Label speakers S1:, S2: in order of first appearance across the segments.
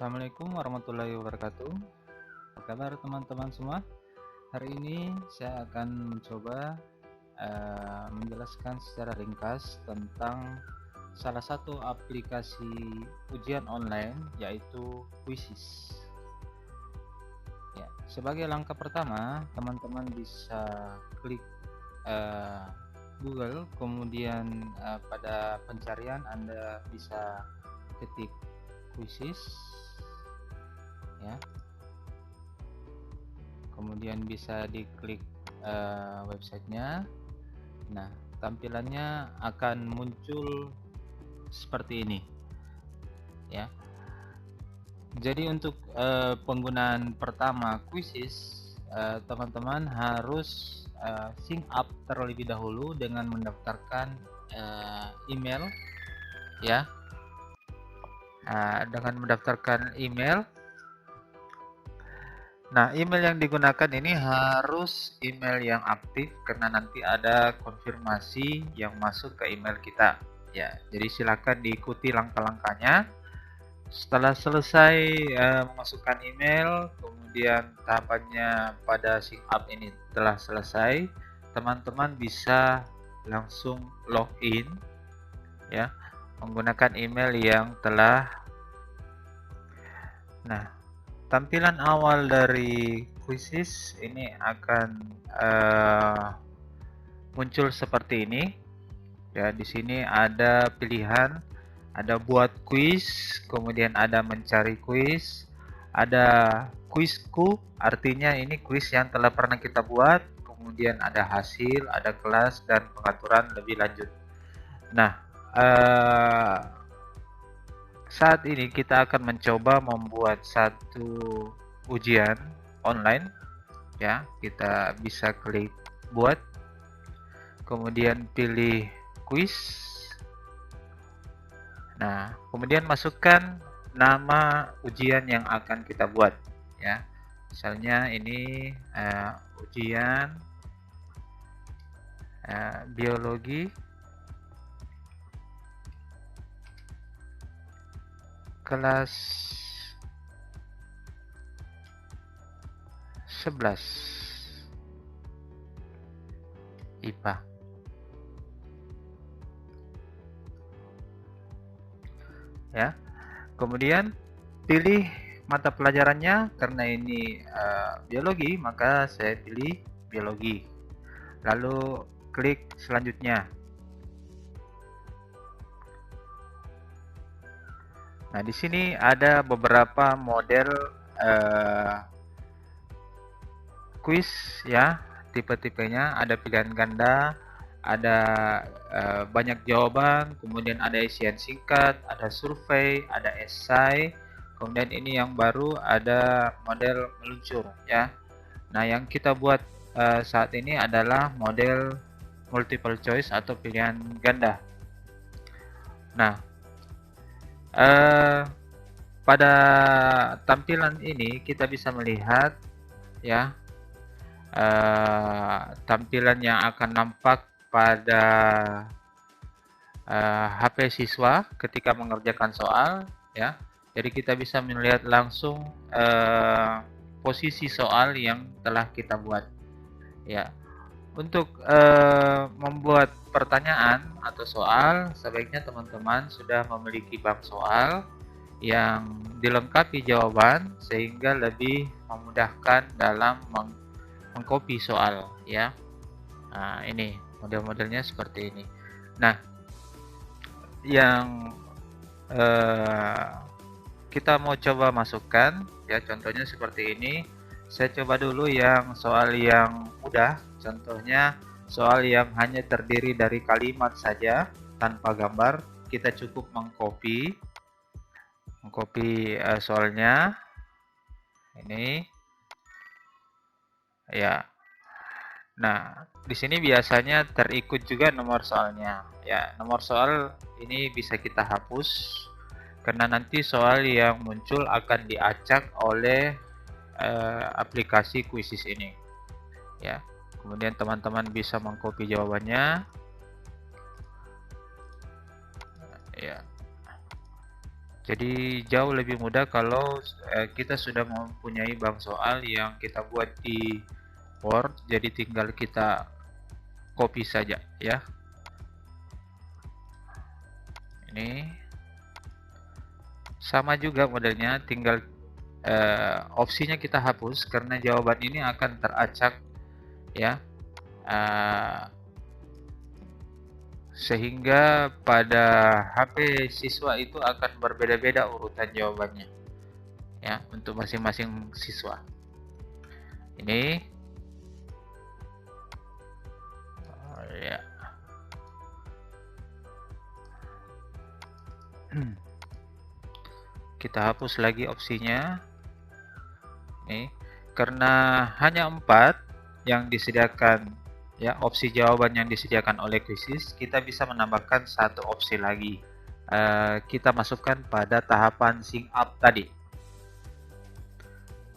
S1: Assalamualaikum warahmatullahi wabarakatuh. Apa kabar teman-teman semua? Hari ini saya akan mencoba menjelaskan secara ringkas tentang salah satu aplikasi ujian online, yaitu Quizizz. Ya, sebagai langkah pertama, teman-teman bisa klik Google, kemudian pada pencarian Anda bisa ketik Quizizz, ya. Kemudian bisa diklik websitenya. Nah, tampilannya akan muncul seperti ini, ya. Jadi untuk penggunaan pertama Quizizz, teman-teman harus sign up terlebih dahulu dengan mendaftarkan email, ya. Dengan mendaftarkan email. Nah, email yang digunakan ini harus email yang aktif karena nanti ada konfirmasi yang masuk ke email kita. Ya, jadi silakan diikuti langkah-langkahnya. Setelah selesai memasukkan email, kemudian tahapannya pada sign up ini telah selesai, teman-teman bisa langsung login, ya, menggunakan email yang telah. Nah, tampilan awal dari Quizizz ini akan muncul seperti ini. Ya, di sini ada pilihan, ada buat quiz, kemudian ada mencari quiz, ada quizku, artinya ini quiz yang telah pernah kita buat, kemudian ada hasil, ada kelas, dan pengaturan lebih lanjut. Nah, saat ini kita akan mencoba membuat satu ujian online, ya. Kita bisa klik buat, kemudian pilih quiz. Nah, kemudian masukkan nama ujian yang akan kita buat, ya. Misalnya ini ujian biologi kelas 11 IPA. Ya. Kemudian pilih mata pelajarannya, karena ini biologi, maka saya pilih biologi. Lalu klik selanjutnya. Nah, di sini ada beberapa model quiz, ya, tipe-tipenya. Ada pilihan ganda, ada banyak jawaban, kemudian ada isian singkat, ada survei, ada esai. Kemudian ini yang baru ada model meluncur, ya. Nah, yang kita buat saat ini adalah model multiple choice atau pilihan ganda. Nah, pada tampilan ini kita bisa melihat, ya, tampilan yang akan nampak pada HP siswa ketika mengerjakan soal, ya. Jadi kita bisa melihat langsung posisi soal yang telah kita buat, ya. Untuk membuat pertanyaan atau soal, sebaiknya teman-teman sudah memiliki bank soal yang dilengkapi jawaban sehingga lebih memudahkan dalam mengcopy soal, ya. Nah, ini model-modelnya seperti ini. Nah, yang kita mau coba masukkan, ya, contohnya seperti ini. Saya coba dulu yang soal yang mudah. Contohnya soal yang hanya terdiri dari kalimat saja tanpa gambar. Kita cukup mengcopy soalnya ini, ya. Nah, di sini biasanya terikut juga nomor soalnya, ya. Nomor soal ini bisa kita hapus karena nanti soal yang muncul akan diacak oleh aplikasi Quizizz ini, ya. Kemudian teman-teman bisa mengcopy jawabannya, ya. Jadi jauh lebih mudah kalau kita sudah mempunyai bank soal yang kita buat di Word, jadi tinggal kita copy saja ya. Ini sama juga modelnya, tinggal opsinya kita hapus karena jawaban ini akan teracak ya. Sehingga pada HP siswa itu akan berbeda-beda urutan jawabannya ya untuk masing-masing siswa. Ini ya. Kita hapus lagi opsinya. Nih, karena hanya 4 yang disediakan ya, opsi jawaban yang disediakan oleh Quizizz, kita bisa menambahkan satu opsi lagi. Kita masukkan pada tahapan sync up tadi.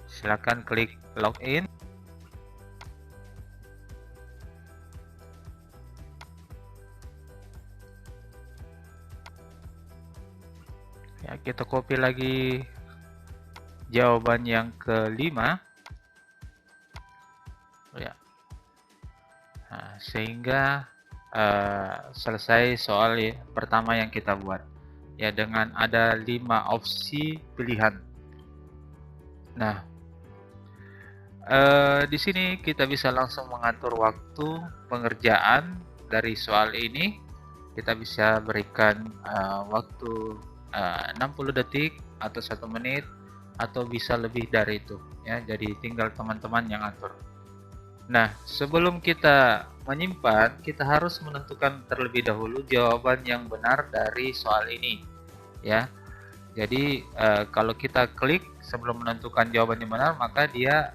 S1: Silakan klik login. Ya, kita copy lagi jawaban yang kelima. Ya. Nah, sehingga selesai soal pertama yang kita buat. Ya, dengan ada 5 opsi pilihan. Nah, di sini kita bisa langsung mengatur waktu pengerjaan dari soal ini. Kita bisa berikan waktu 60 detik atau 1 menit atau bisa lebih dari itu ya, jadi tinggal teman-teman yang atur. Nah, sebelum kita menyimpan, kita harus menentukan terlebih dahulu jawaban yang benar dari soal ini ya. Jadi kalau kita klik sebelum menentukan jawaban yang benar, maka dia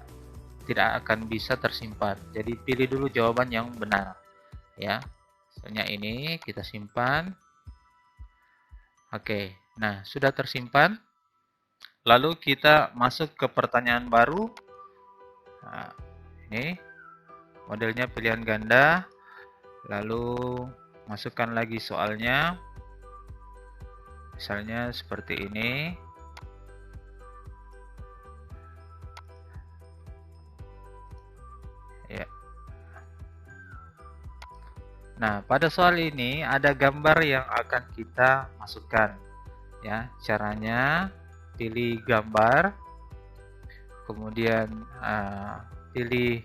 S1: tidak akan bisa tersimpan. Jadi pilih dulu jawaban yang benar ya. Misalnya ini kita simpan. Oke, nah sudah tersimpan. Lalu kita masuk ke pertanyaan baru. Nah, ini modelnya pilihan ganda. Lalu masukkan lagi soalnya. Misalnya seperti ini. Ya. Nah, pada soal ini ada gambar yang akan kita masukkan. Ya, caranya pilih gambar, kemudian pilih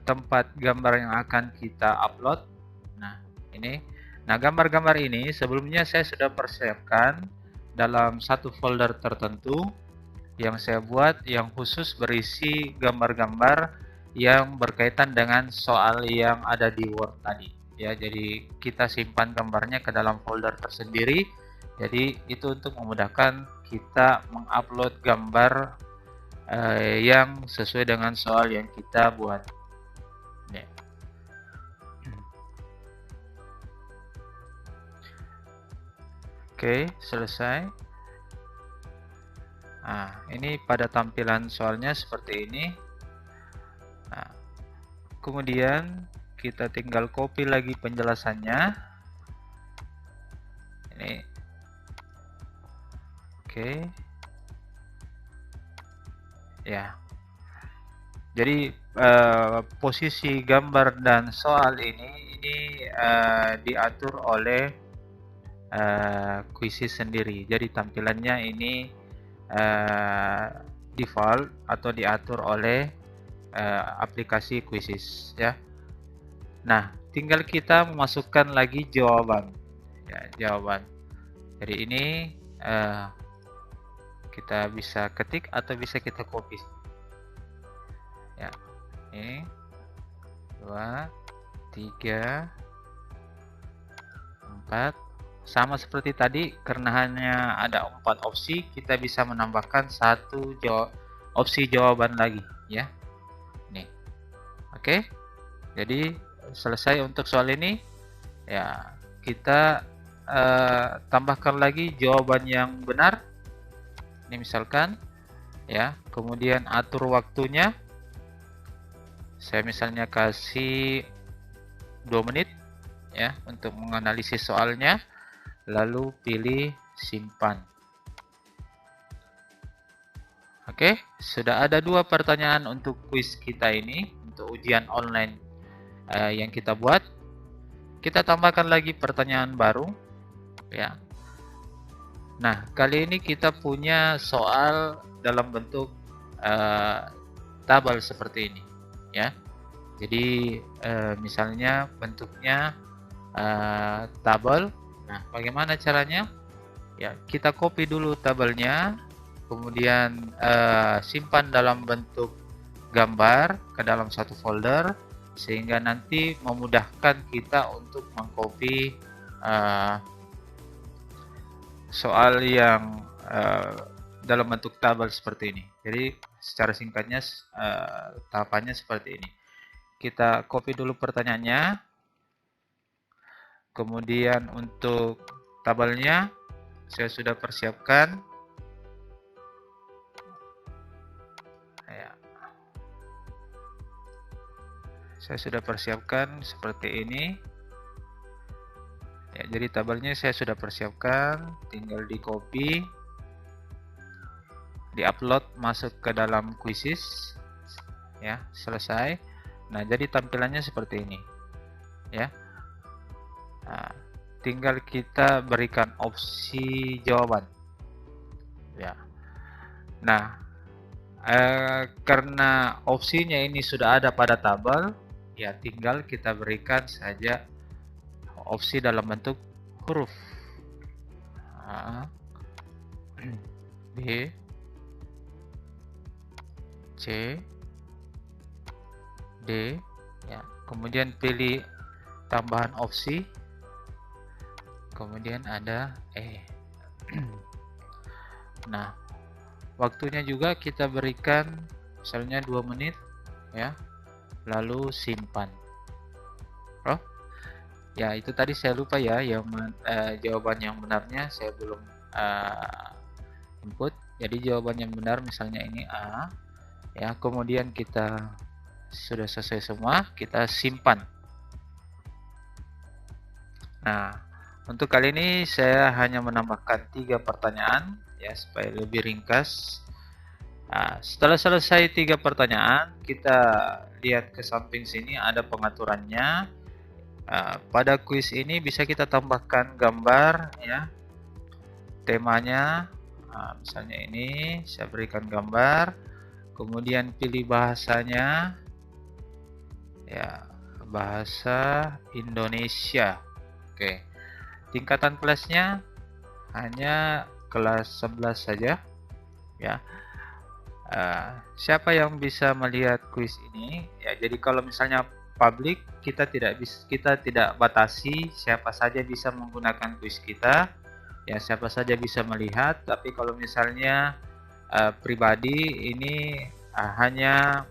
S1: tempat gambar yang akan kita upload. Nah, ini. Nah, gambar-gambar ini sebelumnya saya sudah persiapkan dalam satu folder tertentu yang saya buat yang khusus berisi gambar-gambar yang berkaitan dengan soal yang ada di Word tadi ya. Jadi kita simpan gambarnya ke dalam folder tersendiri. Jadi itu untuk memudahkan kita mengupload gambar yang sesuai dengan soal yang kita buat ya. Oke, selesai. Nah, ini pada tampilan soalnya seperti ini. Nah, kemudian kita tinggal copy lagi penjelasannya. Ini. Oke. Ya. Jadi posisi gambar dan soal ini diatur oleh Quizizz sendiri. Jadi tampilannya ini default atau diatur oleh aplikasi Quizizz ya. Nah, tinggal kita memasukkan lagi jawaban ya, jawaban. Jadi ini kita bisa ketik atau bisa kita copy ya. Ini 2 3 4 sama seperti tadi, karena hanya ada 4 opsi, kita bisa menambahkan satu opsi jawaban lagi ya. Nih. Oke. Jadi selesai untuk soal ini ya. Kita tambahkan lagi jawaban yang benar. Ini misalkan ya, kemudian atur waktunya. Saya misalnya kasih 2 menit ya untuk menganalisis soalnya. Lalu pilih simpan. Oke, sudah ada 2 pertanyaan untuk kuis kita ini, untuk ujian online yang kita buat. Kita tambahkan lagi pertanyaan baru, ya. Nah, kali ini kita punya soal dalam bentuk tabel seperti ini, ya. Jadi misalnya bentuknya tabel. Nah, bagaimana caranya? Ya, kita copy dulu tabelnya, kemudian simpan dalam bentuk gambar ke dalam satu folder, sehingga nanti memudahkan kita untuk mengcopy soal yang dalam bentuk tabel seperti ini. Jadi secara singkatnya tahapannya seperti ini. Kita copy dulu pertanyaannya, kemudian untuk tabelnya saya sudah persiapkan. Ya. Saya sudah persiapkan seperti ini. Ya, jadi tabelnya saya sudah persiapkan, tinggal di copy, di upload masuk ke dalam Quizzes, ya, selesai. Nah, jadi tampilannya seperti ini, ya. Nah, tinggal kita berikan opsi jawaban, ya. Nah, karena opsinya ini sudah ada pada tabel, ya, tinggal kita berikan saja opsi dalam bentuk huruf A, B, C, D, ya. Kemudian pilih tambahan opsi, kemudian ada E. Nah, waktunya juga kita berikan misalnya 2 menit, ya, lalu simpan. Oh ya, itu tadi saya lupa ya, yang jawaban yang benarnya saya belum input. Jadi jawaban yang benar misalnya ini A, ya. Kemudian kita sudah selesai semua, kita simpan. Nah, untuk kali ini saya hanya menambahkan 3 pertanyaan, ya, supaya lebih ringkas. Nah, setelah selesai 3 pertanyaan, kita lihat ke samping sini ada pengaturannya. Pada kuis ini bisa kita tambahkan gambar, ya, temanya. Misalnya ini saya berikan gambar, kemudian pilih bahasanya, ya, bahasa Indonesia. Oke, tingkatan kelasnya hanya kelas 11 saja, ya. Siapa yang bisa melihat kuis ini, ya? Jadi kalau misalnya publik, kita tidak batasi, siapa saja bisa menggunakan kuis kita, ya, siapa saja bisa melihat. Tapi kalau misalnya pribadi, ini hanya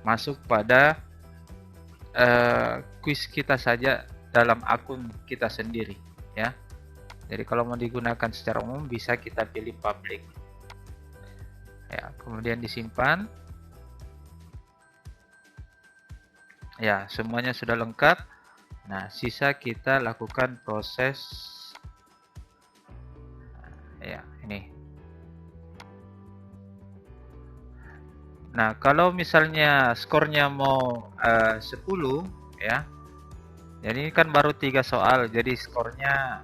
S1: masuk pada kuis kita saja dalam akun kita sendiri, ya. Jadi kalau mau digunakan secara umum bisa kita pilih public, ya. Kemudian disimpan. Ya, semuanya sudah lengkap. Nah, sisa kita lakukan proses, ya, ini. Nah, kalau misalnya skornya mau 10, ya. Jadi kan baru 3 soal, jadi skornya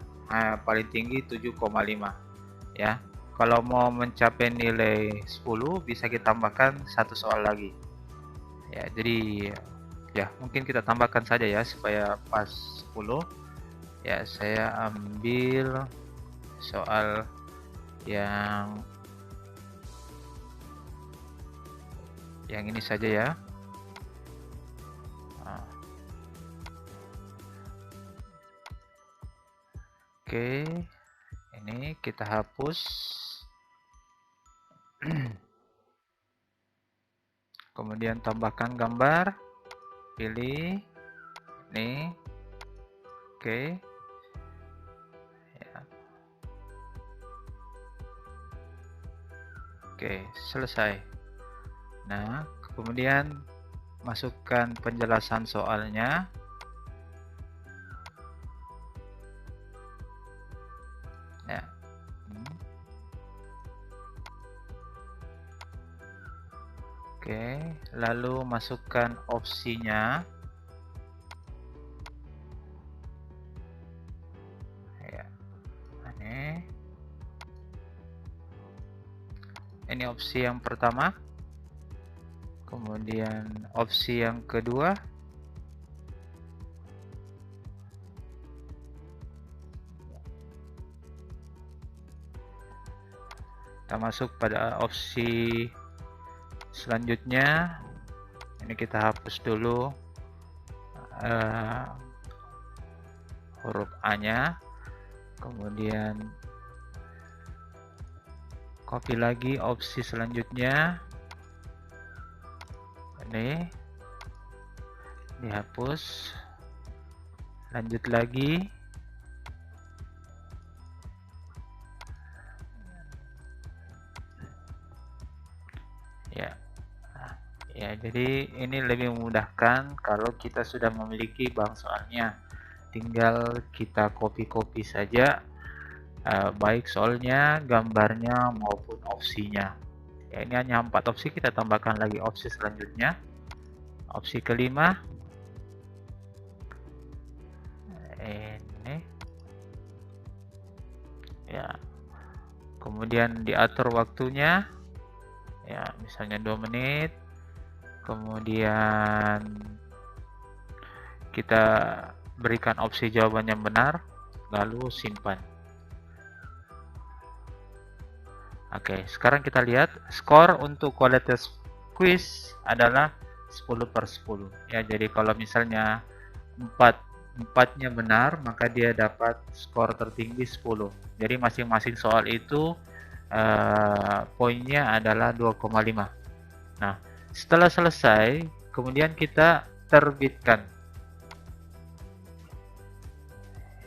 S1: paling tinggi 7,5, ya. Kalau mau mencapai nilai 10 bisa kita tambahkan 1 soal lagi. Ya, jadi ya, mungkin kita tambahkan saja ya supaya pas 10. Ya, saya ambil soal yang ini saja ya. Oke, ini kita hapus. Kemudian tambahkan gambar, pilih ini. Oke, ya. Oke, selesai. Nah, kemudian masukkan penjelasan soalnya. Ya, Oke, lalu masukkan opsinya. Ya, ini opsi yang pertama. Kemudian opsi yang kedua. Kita masuk pada opsi selanjutnya. Ini kita hapus dulu huruf A-nya. Kemudian copy lagi opsi selanjutnya. Ini dihapus. Lanjut lagi. Ya, jadi ini lebih memudahkan kalau kita sudah memiliki bank soalnya. Tinggal kita copy-copy saja, baik soalnya, gambarnya maupun opsinya. Ya, ini hanya 4 opsi, kita tambahkan lagi opsi selanjutnya. Opsi kelima. Ini. Ya. Kemudian diatur waktunya. Ya, misalnya 2 menit. Kemudian kita berikan opsi jawaban yang benar, lalu simpan. Oke, sekarang kita lihat skor untuk kualitas quiz adalah 10/10. Ya, jadi kalau misalnya 4-nya benar, maka dia dapat skor tertinggi 10. Jadi masing-masing soal itu poinnya adalah 2,5. Nah, setelah selesai, kemudian kita terbitkan.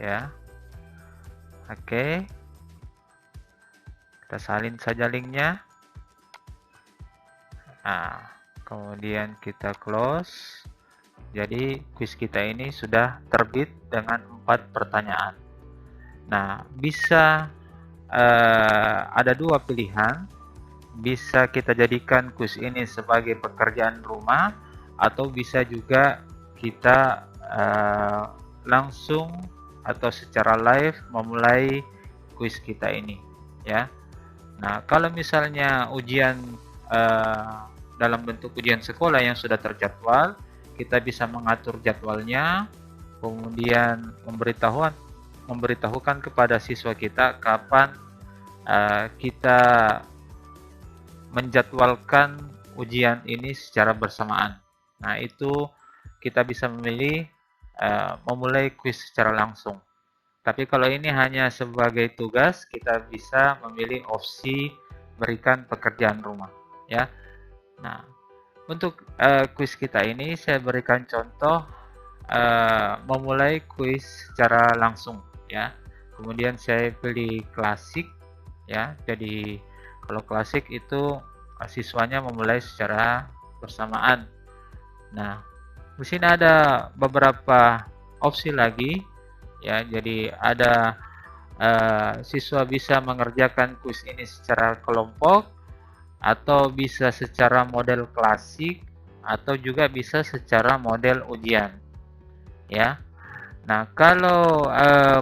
S1: Ya. Oke. Kita salin saja linknya. Nah, kemudian kita close. Jadi quiz kita ini sudah terbit dengan 4 pertanyaan. Nah, bisa ada 2 pilihan. Bisa kita jadikan quiz ini sebagai pekerjaan rumah, atau bisa juga kita langsung atau secara live memulai quiz kita ini, ya. Nah, kalau misalnya ujian dalam bentuk ujian sekolah yang sudah terjadwal, kita bisa mengatur jadwalnya, kemudian memberitahukan kepada siswa kita kapan kita menjadwalkan ujian ini secara bersamaan. Nah, itu kita bisa memilih memulai quiz secara langsung. Tapi kalau ini hanya sebagai tugas, kita bisa memilih opsi berikan pekerjaan rumah, ya. Nah, untuk quiz kita ini saya berikan contoh memulai quiz secara langsung, ya. Kemudian saya pilih klasik, ya. Jadi kalau klasik itu siswanya memulai secara bersamaan. Nah, di sini ada beberapa opsi lagi, ya. Jadi ada siswa bisa mengerjakan quiz ini secara kelompok, atau bisa secara model klasik, atau juga bisa secara model ujian, ya. Nah, kalau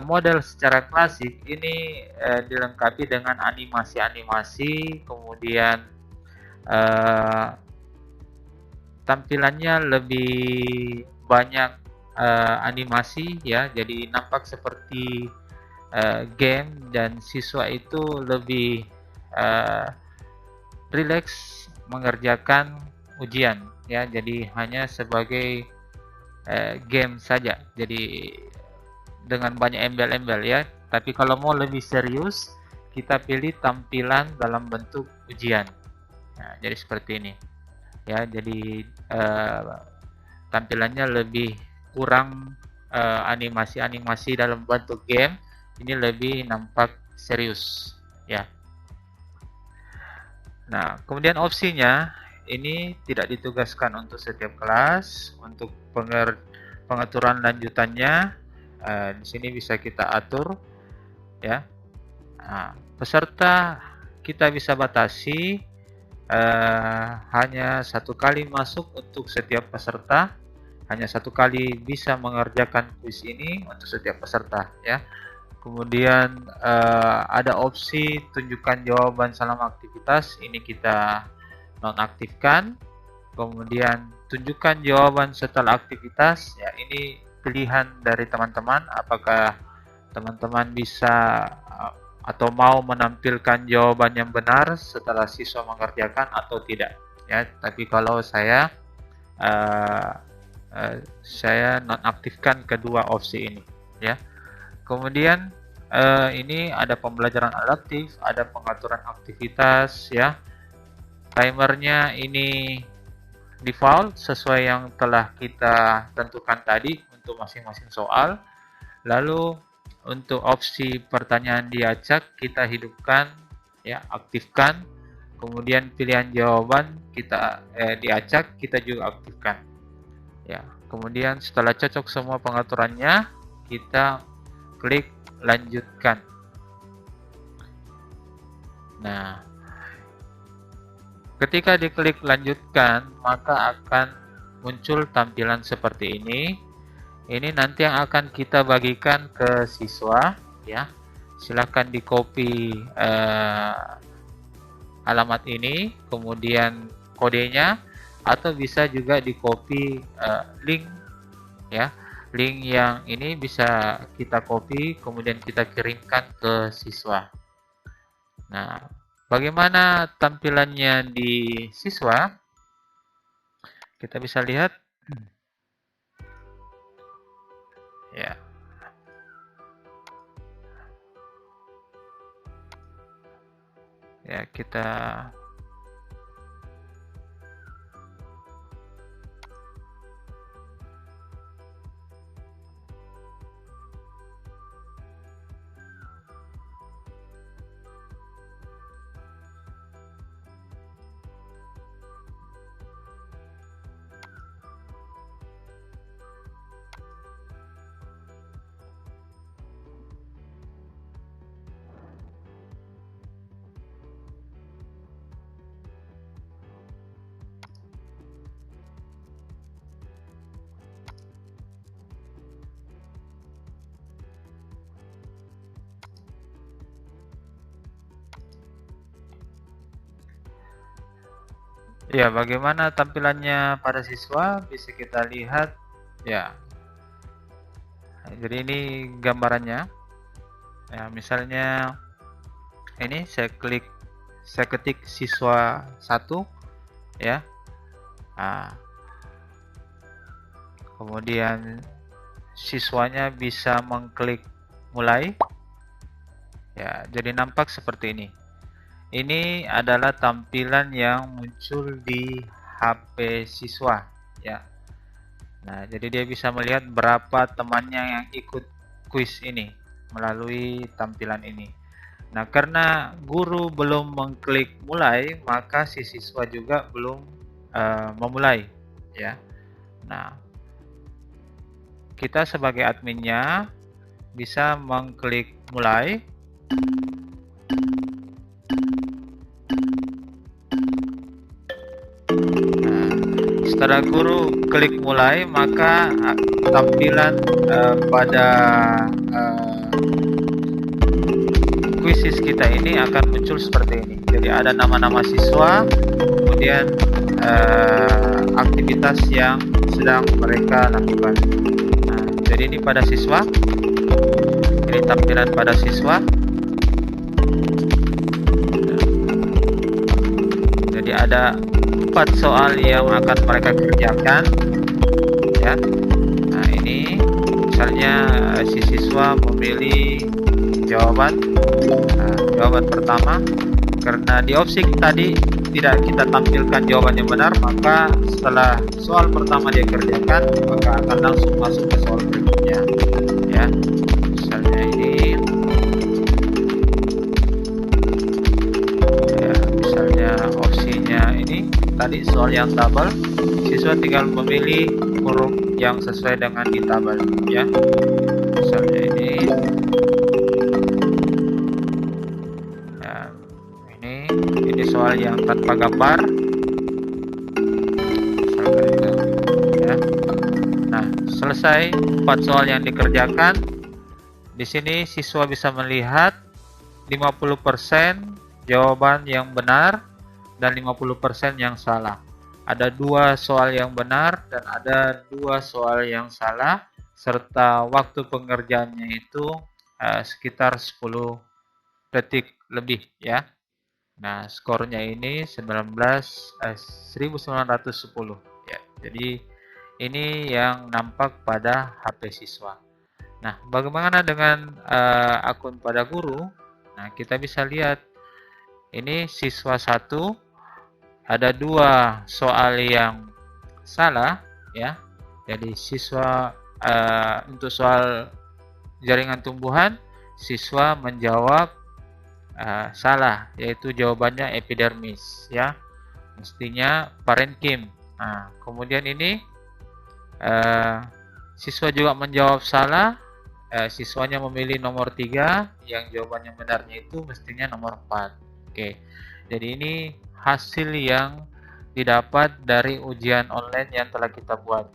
S1: model secara klasik ini dilengkapi dengan animasi-animasi, kemudian tampilannya lebih banyak animasi, ya. Jadi nampak seperti game, dan siswa itu lebih rileks mengerjakan ujian, ya. Jadi hanya sebagai game saja, jadi dengan banyak embel-embel, ya. Tapi kalau mau lebih serius, kita pilih tampilan dalam bentuk ujian. Nah, jadi seperti ini, ya. Jadi tampilannya lebih kurang animasi-animasi dalam bentuk game, ini lebih nampak serius, ya. Nah, kemudian opsinya ini tidak ditugaskan untuk setiap kelas. Untuk pengaturan lanjutannya di sini bisa kita atur, ya. Nah, peserta kita bisa batasi hanya 1 kali masuk untuk setiap peserta, hanya 1 kali bisa mengerjakan kuis ini untuk setiap peserta, ya. Kemudian ada opsi tunjukkan jawaban selama aktivitas, ini kita nonaktifkan. Kemudian tunjukkan jawaban setelah aktivitas, ya ini pilihan dari teman-teman, apakah teman-teman bisa atau mau menampilkan jawaban yang benar setelah siswa mengerjakan atau tidak, ya. Tapi kalau saya nonaktifkan kedua opsi ini, ya. Kemudian ini ada pembelajaran adaptif, ada pengaturan aktivitas, ya. Timernya ini default sesuai yang telah kita tentukan tadi untuk masing-masing soal. Lalu untuk opsi pertanyaan diacak kita hidupkan, ya, aktifkan. Kemudian pilihan jawaban kita diacak, kita juga aktifkan, ya. Kemudian setelah cocok semua pengaturannya, kita klik lanjutkan. Nah, ketika diklik lanjutkan, maka akan muncul tampilan seperti ini. Ini nanti yang akan kita bagikan ke siswa, ya. Silakan di copy alamat ini, kemudian kodenya, atau bisa juga di copy link, ya. Link yang ini bisa kita copy, kemudian kita kirimkan ke siswa. Nah, bagaimana tampilannya di siswa? Kita bisa lihat, ya. Ya, kita ya, bagaimana tampilannya pada siswa bisa kita lihat, ya. Jadi ini gambarannya, ya. Misalnya ini saya ketik siswa 1, ya. Nah, kemudian siswanya bisa mengklik mulai, ya. Jadi nampak seperti ini. Ini adalah tampilan yang muncul di HP siswa, ya. Nah, jadi dia bisa melihat berapa temannya yang ikut kuis ini melalui tampilan ini. Nah, karena guru belum mengklik mulai, maka si siswa juga belum memulai, ya. Nah, kita sebagai adminnya bisa mengklik mulai. Setelah guru klik mulai, maka tampilan pada kuisis kita ini akan muncul seperti ini. Jadi ada nama-nama siswa, kemudian aktivitas yang sedang mereka lakukan. Nah, jadi ini pada siswa, ini tampilan pada siswa. Jadi ada 4 soal yang akan mereka kerjakan, ya. Nah, ini misalnya si siswa memilih jawaban jawaban pertama. Karena di opsi tadi tidak kita tampilkan jawaban yang benar, maka setelah soal pertama dia kerjakan, maka akan langsung masuk ke soal berikutnya, ya. Misalnya ini, ya, misalnya opsinya ini tadi soal yang tabel, siswa tinggal memilih huruf yang sesuai dengan di tabel, ya. Misalnya ini, ya, ini soal yang yang tanpa gambar. Misalkan itu, ya. Nah, selesai 4 soal yang dikerjakan. Di sini siswa bisa melihat 50% jawaban yang benar dan 50% yang salah. Ada 2 soal yang benar dan ada 2 soal yang salah, serta waktu pengerjaannya itu sekitar 10 detik lebih, ya. Nah, skornya ini 1910, ya. Jadi ini yang nampak pada HP siswa. Nah, bagaimana dengan akun pada guru? Nah, kita bisa lihat ini siswa 1 ada 2 soal yang salah, ya. Jadi siswa untuk soal jaringan tumbuhan, siswa menjawab salah, yaitu jawabannya epidermis, ya. Mestinya parenkim. Nah, kemudian ini siswa juga menjawab salah. Siswanya memilih nomor 3, yang jawabannya benarnya itu mestinya nomor 4. Oke. Jadi ini hasil yang didapat dari ujian online yang telah kita buat.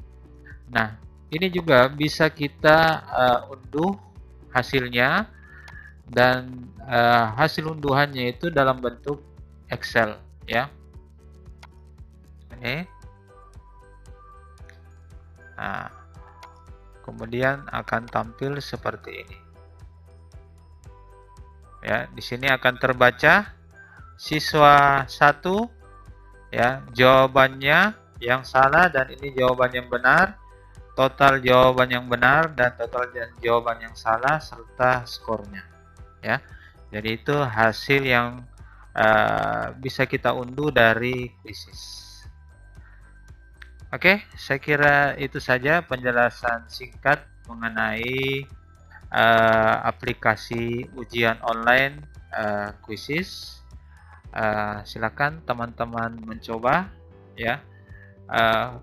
S1: Nah, ini juga bisa kita unduh hasilnya, dan hasil unduhannya itu dalam bentuk Excel, ya. Ini. Nah, kemudian akan tampil seperti ini. Ya, di sini akan terbaca siswa 1, ya, jawabannya yang salah dan ini jawaban yang benar, total jawaban yang benar dan total jawaban yang salah serta skornya, ya. Jadi itu hasil yang bisa kita unduh dari Quizizz. Oke, saya kira itu saja penjelasan singkat mengenai aplikasi ujian online Quizizz. Silakan teman-teman mencoba, ya.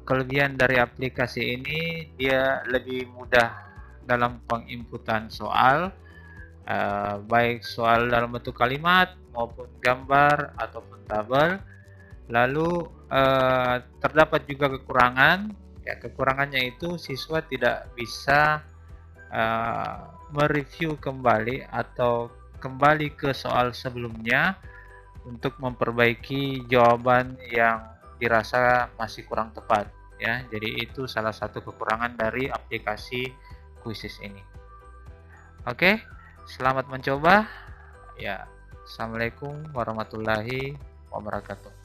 S1: Kelebihan dari aplikasi ini, dia lebih mudah dalam penginputan soal, baik soal dalam bentuk kalimat maupun gambar ataupun tabel. Lalu terdapat juga kekurangan, ya. Kekurangannya itu siswa tidak bisa mereview kembali atau kembali ke soal sebelumnya untuk memperbaiki jawaban yang dirasa masih kurang tepat, ya. Jadi itu salah satu kekurangan dari aplikasi Quizizz ini. Oke, selamat mencoba, ya. Assalamualaikum warahmatullahi wabarakatuh.